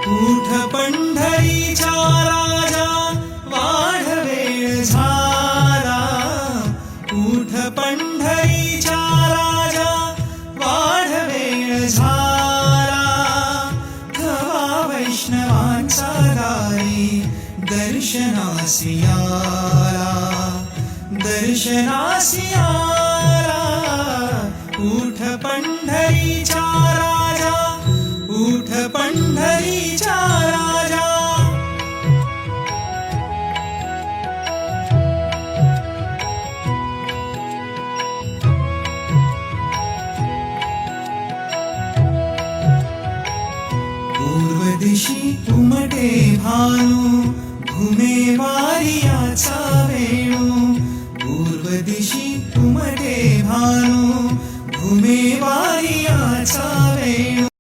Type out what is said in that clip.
उठ पंढरीचा राजा वाढवेळ झाला. उठ पंढरीचा राजा वाढवेळ झाला. थवा वैष्णवांचा दारी दर्शनासी आला. दर्शनासी आला. उठ पंढरीचा राजा. उठ पंढरीचा राजा. पूर्व दिशी उमटे भानू घुमे वारियाचा वेणू. पूर्व दिशी उमटे भानू घुमे वारियाचा